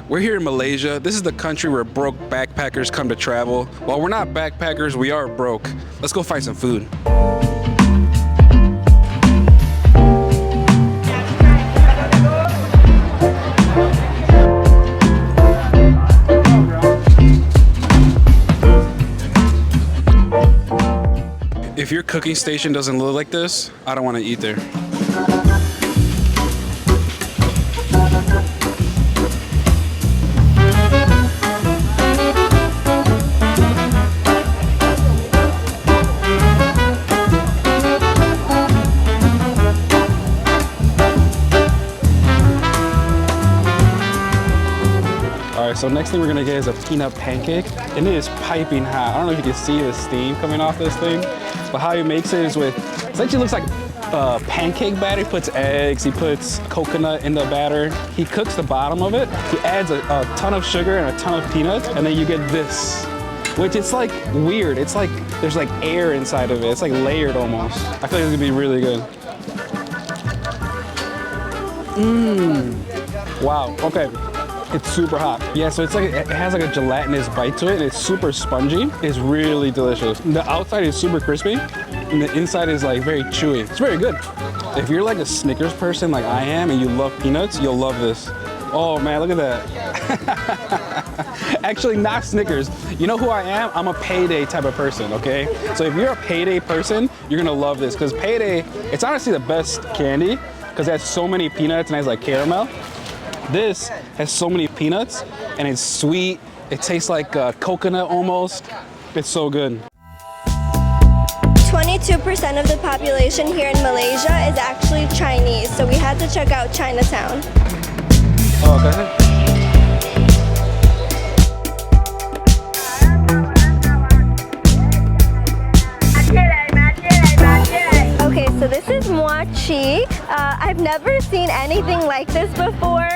We're here in Malaysia. This is the country where broke backpackers come to travel. While we're not backpackers, we are broke. Let's go find some food. If your cooking station doesn't look like this, I don't want to eat there. So next thing we're gonna get is a peanut pancake, and it is piping hot. I don't know if you can see the steam coming off this thing, but how he makes it is with, essentially looks like pancake batter. He puts eggs, he puts coconut in the batter. He cooks the bottom of it. He adds a ton of sugar and a ton of peanuts, and then you get this, which it's like weird. It's like there's like air inside of it. It's like layered almost. I feel like it's gonna be really good. Wow, okay. It's super hot. Yeah, so it's like, it has like a gelatinous bite to it, and it's super spongy. It's really delicious. The outside is super crispy, and the inside is like very chewy. It's very good. If you're like a Snickers person like I am, and you love peanuts, you'll love this. Oh man, look at that. Actually, not Snickers. You know who I am? I'm a payday type of person, okay? So if you're a payday person, you're gonna love this, because payday, it's honestly the best candy, because it has so many peanuts and it has like caramel. This has so many peanuts, and it's sweet. It tastes like coconut almost. It's so good. 22% of the population here in Malaysia is actually Chinese, so we had to check out Chinatown. Oh, okay. Okay, so this is Muah Chee. I've never seen anything like this before.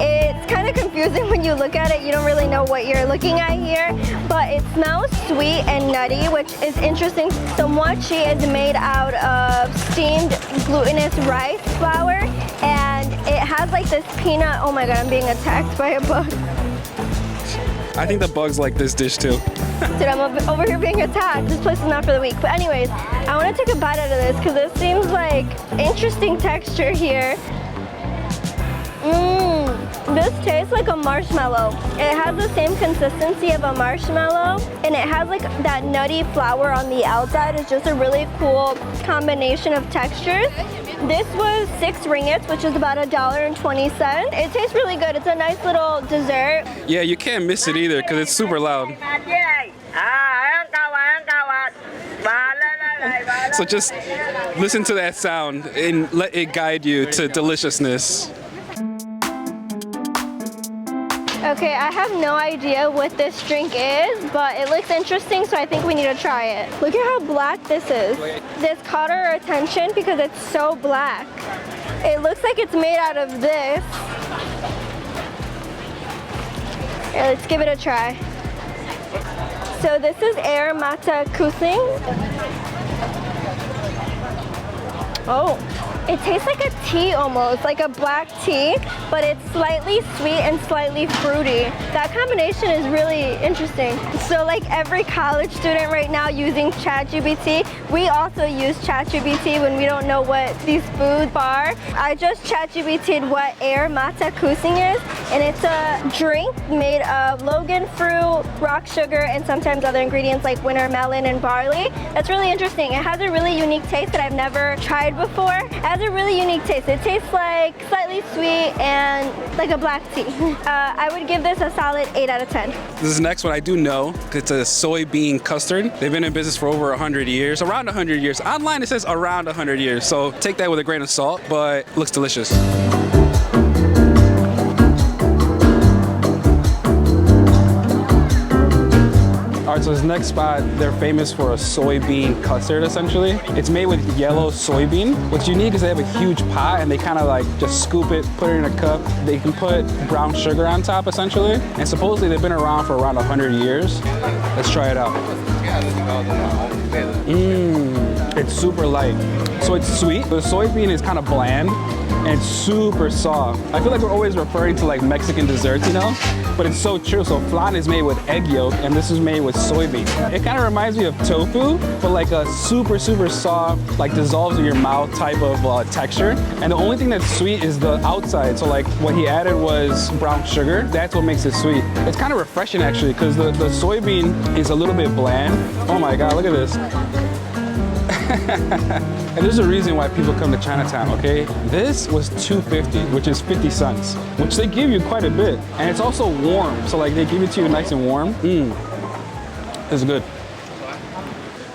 It's kind of confusing when you look at it. You don't really know what you're looking at here, but it smells sweet and nutty, which is interesting. So Muah Chee is made out of steamed glutinous rice flour, and it has like this peanut. Oh my god, I'm being attacked by a bug. I think the bugs like this dish too. Dude, I'm over here being attacked. This place is not for the weak. But anyways, I want to take a bite out of this because this seems like interesting texture here. This tastes like a marshmallow. It has the same consistency of a marshmallow, and it has like that nutty flour on the outside. It's just a really cool combination of textures. This was 6 ringgits, which is about $1.20. It tastes really good. It's a nice little dessert. Yeah, you can't miss it either because it's super loud. So just listen to that sound and let it guide you to deliciousness. Okay, I have no idea what this drink is, but it looks interesting, so I think we need to try it. Look at how black this is. This caught our attention because it's so black. It looks like it's made out of this. Here, let's give it a try. So this is air Mata Kucing. Oh, it tastes like a tea almost, like a black tea, but it's slightly sweet and slightly fruity. That combination is really interesting. So like every college student right now using ChatGPT, we also use ChatGPT when we don't know what these foods are. I just ChatGPT'd what air Mata Kucing is, and it's a drink made of Logan fruit, rock sugar, and sometimes other ingredients like winter melon and barley. That's really interesting. It has a really unique taste that I've never tried before. It has a really unique taste. It tastes like slightly sweet and like a black tea. I would give this a solid 8 out of 10. This is the next one I do know. It's a soy bean custard. They've been in business for over 100 years, around 100 years. Online it says around 100 years, so take that with a grain of salt, but it looks delicious. Alright, so this next spot, they're famous for a soy bean custard, essentially. It's made with yellow soybean. What's unique is they have a huge pot, and they kind of like just scoop it, put it in a cup. They can put brown sugar on top, essentially. And supposedly they've been around for around 100 years. Let's try it out. It's super light. So it's sweet. The soybean is kind of bland and super soft. I feel like we're always referring to like Mexican desserts, you know? But it's so true. So flan is made with egg yolk and this is made with soybean. It kind of reminds me of tofu, but like a super, super soft, like dissolves in your mouth type of texture. And the only thing that's sweet is the outside. So like what he added was brown sugar. That's what makes it sweet. It's kind of refreshing actually because the soybean is a little bit bland. Oh my God, look at this. And there's a reason why people come to Chinatown, okay? This was $2.50, which is 50 cents, which they give you quite a bit. And it's also warm, so like they give it to you nice and warm. It's good.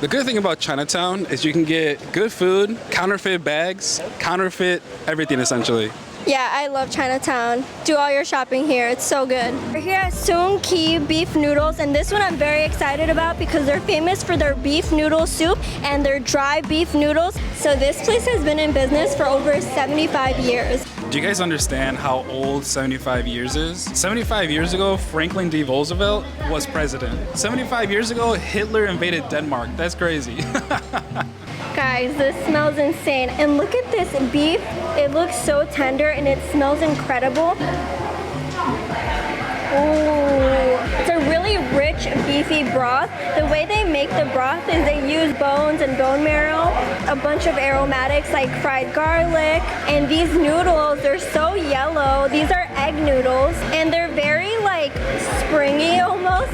The good thing about Chinatown is you can get good food, counterfeit bags, counterfeit everything essentially. Yeah, I love Chinatown. Do all your shopping here. It's so good. We're here at Muah Chee Beef Noodles, and this one I'm very excited about because they're famous for their beef noodle soup and their dry beef noodles. So this place has been in business for over 75 years. Do you guys understand how old 75 years is? 75 years ago, Franklin D. Roosevelt was president. 75 years ago, Hitler invaded Denmark. That's crazy. Guys, this smells insane. And look at this beef. It looks so tender and it smells incredible. Ooh, it's a really rich, beefy broth. The way they make the broth is they use bones and bone marrow, a bunch of aromatics like fried garlic, and these noodles, they're so yellow. These are egg noodles, and they're very like springy almost.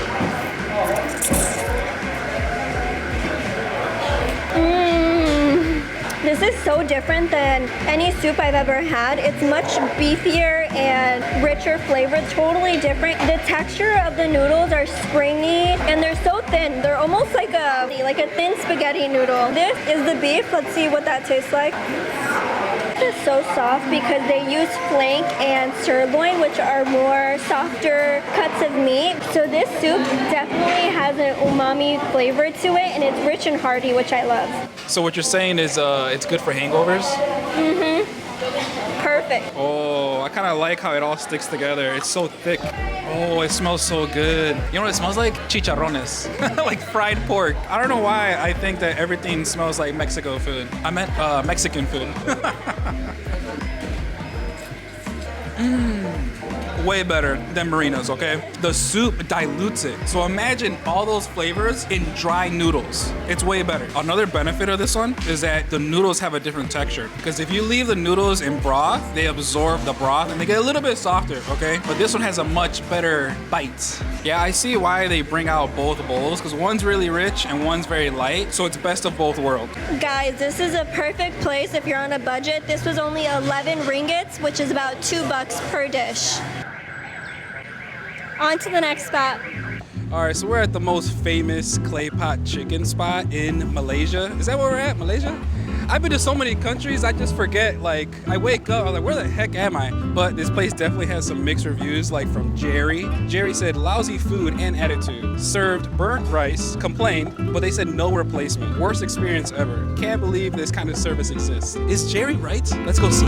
This is so different than any soup I've ever had. It's much beefier and richer flavor, totally different. The texture of the noodles are springy and they're so thin. They're almost like a thin spaghetti noodle. This is the beef. Let's see what that tastes like. This is so soft because they use flank and sirloin, which are more softer cuts of meat. So this soup definitely has an umami flavor to it, and it's rich and hearty, which I love. So what you're saying is it's good for hangovers? Perfect. Oh, I kind of like how it all sticks together. It's so thick. Oh, it smells so good. You know what it smells like? Chicharrones. Like fried pork. I don't know why I think that everything smells like Mexico food. I meant Mexican food. Way better than Marina's, okay? The soup dilutes it. So imagine all those flavors in dry noodles. It's way better. Another benefit of this one is that the noodles have a different texture. Because if you leave the noodles in broth, they absorb the broth and they get a little bit softer, okay? But this one has a much better bite. Yeah, I see why they bring out both bowls, because one's really rich and one's very light. So it's best of both worlds. Guys, this is a perfect place if you're on a budget. This was only 11 ringgits, which is about $2 per dish. On to the next spot. All right, so we're at the most famous clay pot chicken spot in Malaysia. Is that where we're at, Malaysia? I've been to so many countries, I just forget, like, I wake up, I'm like, where the heck am I? But this place definitely has some mixed reviews, like from Jerry. Jerry said, lousy food and attitude. Served burnt rice, complained, but they said no replacement. Worst experience ever. Can't believe this kind of service exists. Is Jerry right? Let's go see.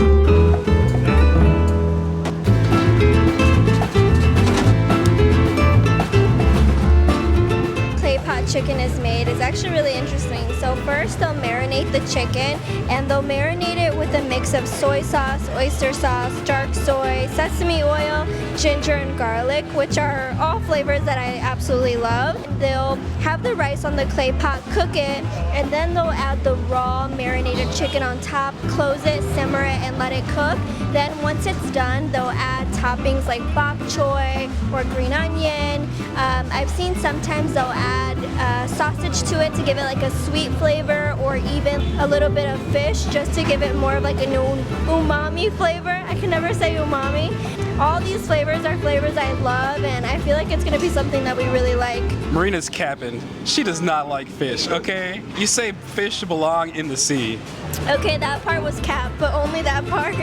Chicken is made is actually really interesting. So first they'll marinate the chicken and they'll marinate it with a mix of soy sauce, oyster sauce, dark soy, sesame oil, ginger and garlic, which are all flavors that I absolutely love. They'll have the rice on the clay pot, cook it, and then they'll add the raw marinated chicken on top, close it, simmer it, and let it cook. Then once it's done, they'll add toppings like bok choy or green onion. I've seen sometimes they'll add sausage to it to give it like a sweet flavor, or even a little bit of fish just to give it more of like an umami flavor. I can never say umami. All these flavors are flavors I love, and I feel like it's gonna be something that we really like. Marina's capping. She does not like fish, okay? You say fish belong in the sea. Okay, that part was capped, but only that part.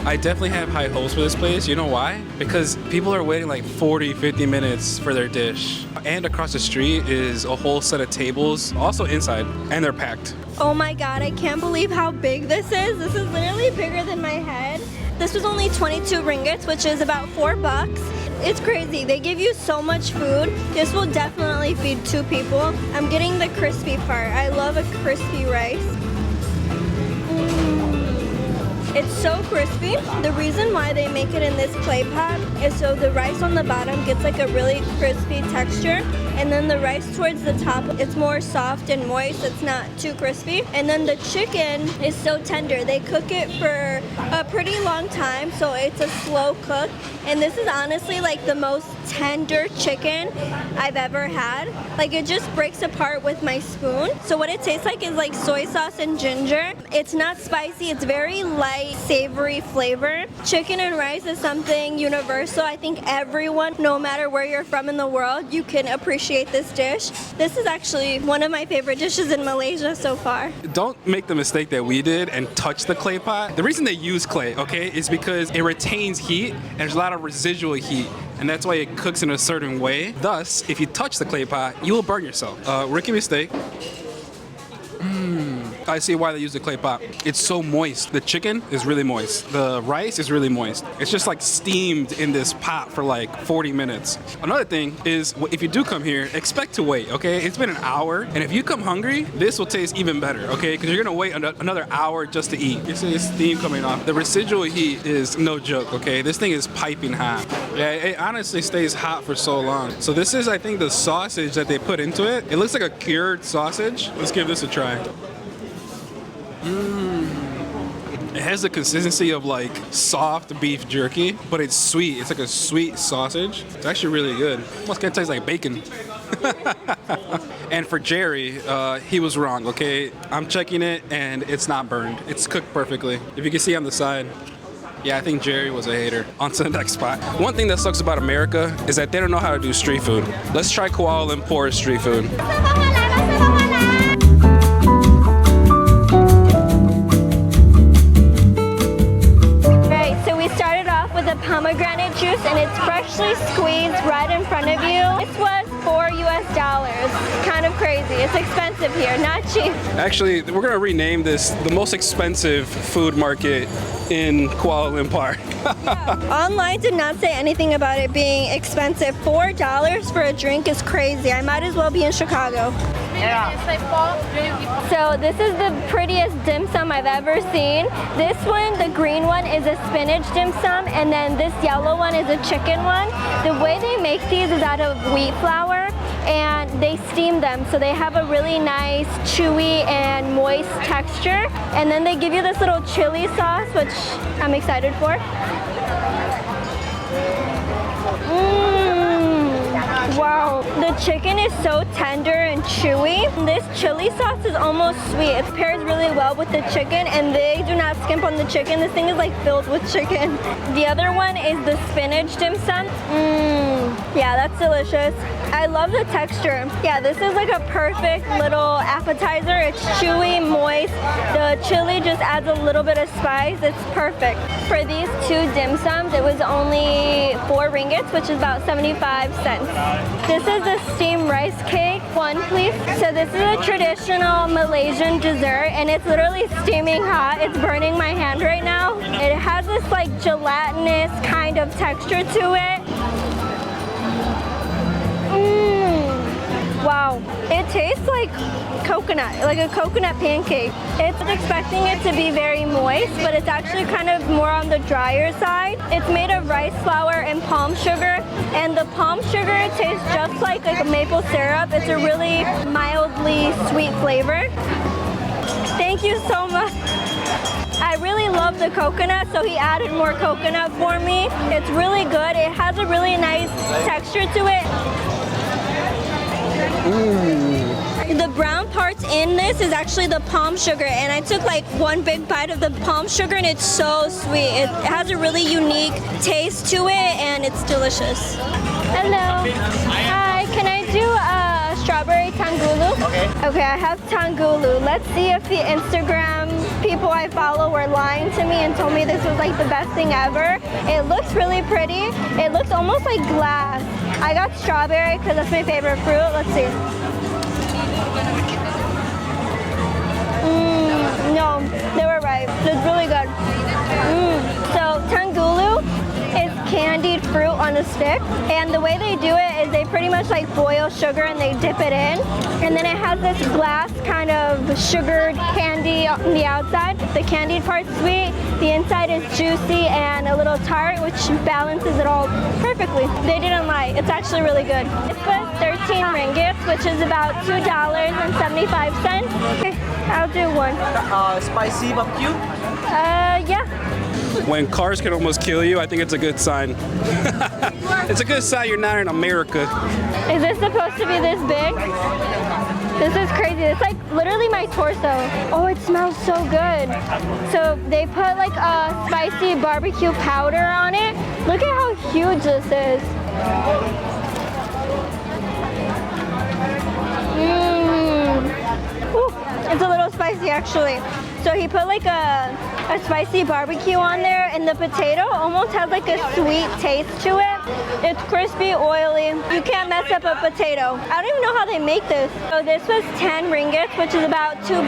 I definitely have high hopes for this place. You know why? Because people are waiting like 40, 50 minutes for their dish. And across the street is a whole set of tables, also inside, and they're packed. Oh my God, I can't believe how big this is. This is literally bigger than my head. This was only 22 ringgits, which is about $4. It's crazy. They give you so much food. This will definitely feed 2 people. I'm getting the crispy part. I love a crispy rice. It's so crispy. The reason why they make it in this clay pot is so the rice on the bottom gets like a really crispy texture, and then the rice towards the top, it's more soft and moist. It's not too crispy. And then the chicken is so tender. They cook it for a pretty long time, so it's a slow cook. And this is honestly like the most tender chicken I've ever had. Like, it just breaks apart with my spoon. So what it tastes like is like soy sauce and ginger. It's not spicy. It's very light, savory flavor. Chicken and rice is something universal. I think everyone, no matter where you're from in the world, you can appreciate this dish. This is actually one of my favorite dishes in Malaysia so far. Don't make the mistake that we did and touch the clay pot. The reason they use clay, okay, is because it retains heat and there's a lot of residual heat, and that's why it cooks in a certain way. Thus, if you touch the clay pot, you will burn yourself. Rookie mistake. I see why they use the clay pot. It's so moist. The chicken is really moist. The rice is really moist. It's just like steamed in this pot for like 40 minutes. Another thing is, if you do come here, expect to wait, okay? It's been an hour, and if you come hungry, this will taste even better, okay? Because you're gonna wait another hour just to eat. You see this steam coming off. The residual heat is no joke, okay? This thing is piping hot. Yeah, it honestly stays hot for so long. So this is, I think, the sausage that they put into it. It looks like a cured sausage. Let's give this a try. It has the consistency of like soft beef jerky, but it's sweet. It's like a sweet sausage. It's actually really good. Almost kind of tastes like bacon. And for Jerry, he was wrong, okay? I'm checking it and it's not burned. It's cooked perfectly. If you can see on the side. Yeah, I think Jerry was a hater. On to the next spot. One thing that sucks about America is that they don't know how to do street food. Let's try Kuala Lumpur street food. The pomegranate juice, and it's freshly squeezed right in front of you. This was $4 US. Kind of crazy. It's expensive here, not cheap. Actually, we're gonna rename this the most expensive food market in Kuala Lumpur. Yeah. Online did not say anything about it being expensive. $4 for a drink is crazy. I might as well be in Chicago. Yeah. So this is the prettiest dim sum I've ever seen. This one, the green one, is a spinach dim sum, and then this yellow one is a chicken one. The way they make these is out of wheat flour, and they steam them, so they have a really nice chewy and moist texture. And then they give you this little chili sauce, which I'm excited for. Wow, the chicken is so tender and chewy. This chili sauce is almost sweet. It pairs really well with the chicken, and they do not skimp on the chicken. This thing is like filled with chicken. The other one is the spinach dim sum. Yeah, that's delicious. I love the texture. Yeah, this is like a perfect little appetizer. It's chewy, moist. The chili just adds a little bit of spice. It's perfect. For these 2 dim sums, it was only 4 ringgits, which is about 75 cents. This is the steamed rice cake. One, please. So this is a traditional Malaysian dessert, and it's literally steaming hot. It's burning my hand right now. It has this like gelatinous kind of texture to it. Wow, it tastes like coconut, like a coconut pancake. It's expecting it to be very moist, but it's actually kind of more on the drier side. It's made of rice flour and palm sugar, and the palm sugar tastes just like a maple syrup. It's a really mildly sweet flavor. Thank you so much. I really love the coconut, so he added more coconut for me. It's really good. It has a really nice texture to it. The brown parts in this is actually the palm sugar, and I took like one big bite of the palm sugar, and it's so sweet. It has a really unique taste to it, and it's delicious. Hello. Hi, can I do a strawberry Tanghulu? Okay, I have Tanghulu. Let's see if the Instagram people I follow were lying to me and told me this was like the best thing ever. It looks really pretty. It looks almost like glass. I got strawberry because that's my favorite fruit. Let's see. No, they were right. It's really good. So Tanghulu is candied fruit on a stick. And the way they do it is they pretty much like boil sugar and they dip it in. And then it has this glass kind of sugared candy on the outside. The candied part's sweet, the inside is juicy and a little tart, which balances it all perfectly. They didn't lie, it's actually really good. This was 13 ringgit, which is about $2.75. Okay, I'll do one. Spicy barbecue? Yeah. When cars can almost kill you, I think it's a good sign. It's a good sign you're not in America. Is this supposed to be this big? This is crazy. It's like literally my torso. Oh, it smells so good. So they put like a spicy barbecue powder on it. Look at how huge this is. Ooh, it's a little spicy actually. So he put like a spicy barbecue on there, and the potato almost has like a sweet taste to it. It's crispy, oily. You can't mess up a potato. I don't even know how they make this. So this was 10 ringgit, which is about $2.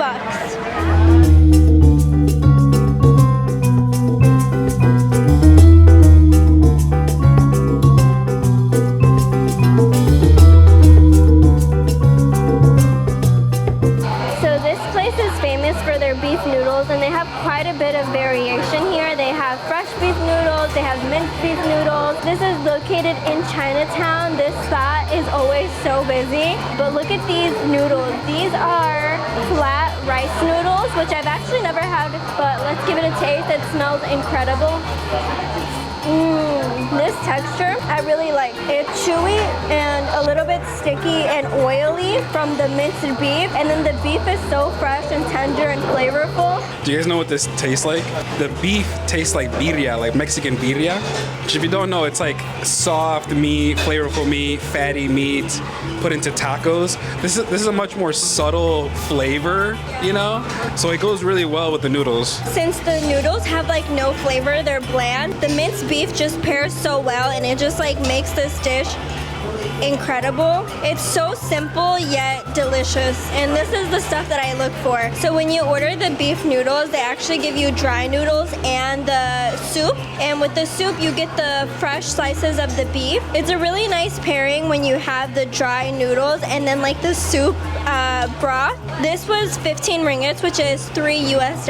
For their beef noodles, and they have quite a bit of variation here. They have fresh beef noodles, they have minced beef noodles. This is located in Chinatown. This spot is always so busy, but look at these noodles. These are flat rice noodles, which I've actually never had, but let's give it a taste. It smells incredible. This texture I really like. It's chewy and a little bit sticky and oily from the minced beef, and then the beef is so fresh and tender and flavorful. Do you guys know what this tastes like? The beef tastes like birria, like Mexican birria. Which if you don't know, it's like soft meat, flavorful meat, fatty meat put into tacos. This is a much more subtle flavor, you know? So it goes really well with the noodles. Since the noodles have like no flavor, they're bland, the minced beef just pairs so well, and it just like makes this dish incredible. It's so simple yet delicious, and this is the stuff that I look for. So when you order the beef noodles, they actually give you dry noodles and the soup, and with the soup you get the fresh slices of the beef. It's a really nice pairing when you have the dry noodles and then like the soup broth. This was 15 ringgit, which is $3 US.